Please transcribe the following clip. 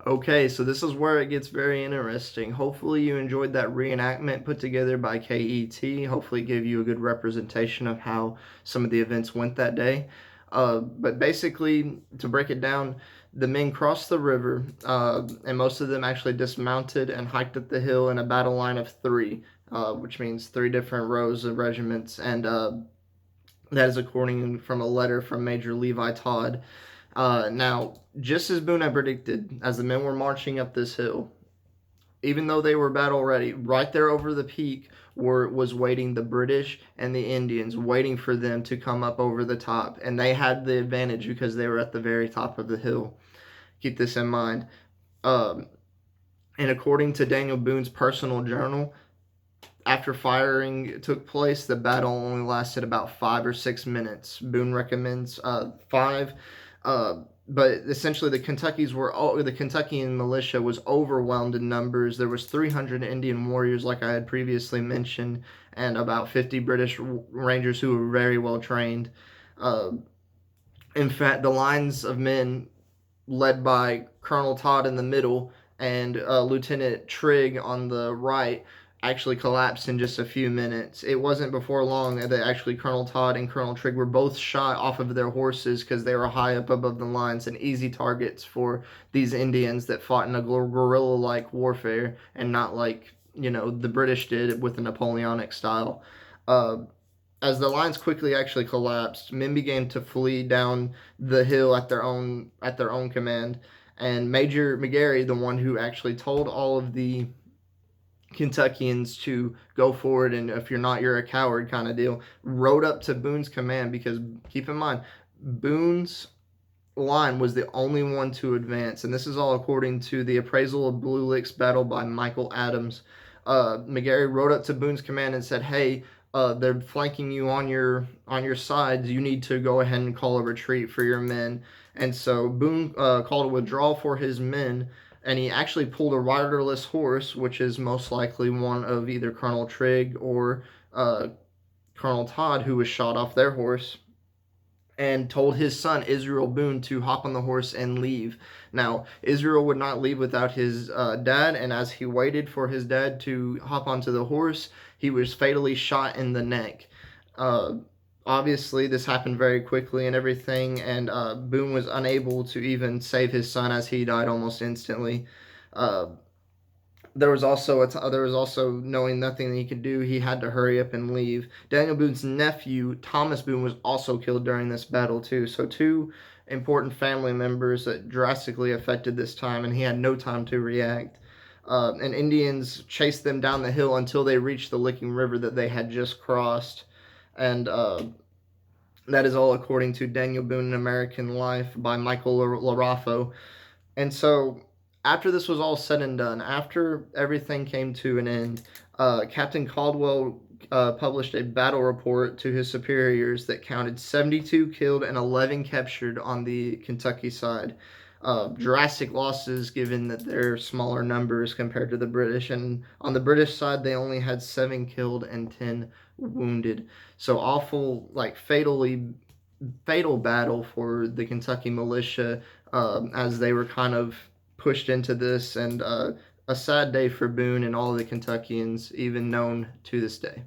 Okay, so this is where it gets very interesting. Hopefully, you enjoyed that reenactment put together by KET. Hopefully, it gave you a good representation of how some of the events went that day. But basically, to break it down, the men crossed the river, and most of them actually dismounted and hiked up the hill in a battle line of three, which means three different rows of regiments, and that is according from a letter from Major Levi Todd. Now, just as Boone had predicted, as the men were marching up this hill, even though they were battle ready, right there over the peak was waiting the British and the Indians, waiting for them to come up over the top, and they had the advantage because they were at the very top of the hill. Keep this in mind. Um, and according to Daniel Boone's personal journal, after firing took place, the battle only lasted about 5 or 6 minutes. Boone recommends 5. But essentially, the Kentuckian militia was overwhelmed in numbers. There was 300 Indian warriors, like I had previously mentioned, and about 50 British Rangers who were very well trained. Uh, in fact, the lines of men led by Colonel Todd in the middle and Lieutenant Trigg on the right actually collapsed in just a few minutes. It wasn't before long that actually Colonel Todd and Colonel Trigg were both shot off of their horses because they were high up above the lines and easy targets for these Indians that fought in a guerrilla-like warfare and not like, the British did with the Napoleonic style. Uh, as the lines quickly actually collapsed, men began to flee down the hill at their own command. And Major McGary, the one who actually told all of the Kentuckians to go forward and if you're not, you're a coward kind of deal, rode up to Boone's command because keep in mind, Boone's line was the only one to advance, and this is all according to the appraisal of Blue Licks battle by Michael Adams. McGary rode up to Boone's command and said, "Hey, they're flanking you on your sides. You need to go ahead and call a retreat for your men." And so Boone called a withdrawal for his men, and he actually pulled a riderless horse, which is most likely one of either Colonel Trigg or Colonel Todd, who was shot off their horse, and told his son Israel Boone to hop on the horse and leave. Now, Israel would not leave without his dad, and as he waited for his dad to hop onto the horse, he was fatally shot in the neck. Uh, Obviously, this happened very quickly and everything, and Boone was unable to even save his son as he died almost instantly. Uh, there was also knowing nothing that he could do. He had to hurry up and leave. Daniel Boone's nephew Thomas Boone was also killed during this battle too. So two important family members that drastically affected this time, and he had no time to react. And Indians chased them down the hill until they reached the Licking River that they had just crossed, and that is all according to Daniel Boone: An American Life by Michael LaRaffo. And so, after this was all said and done, after everything came to an end, Captain Caldwell published a battle report to his superiors that counted 72 killed and 11 captured on the Kentucky side. Drastic losses given that they're smaller numbers compared to the British. And on the British side, they only had 7 killed and 10 wounded. So awful, like fatal battle for the Kentucky militia as they were kind of pushed into this, and a sad day for Boone and all the Kentuckians, even known to this day.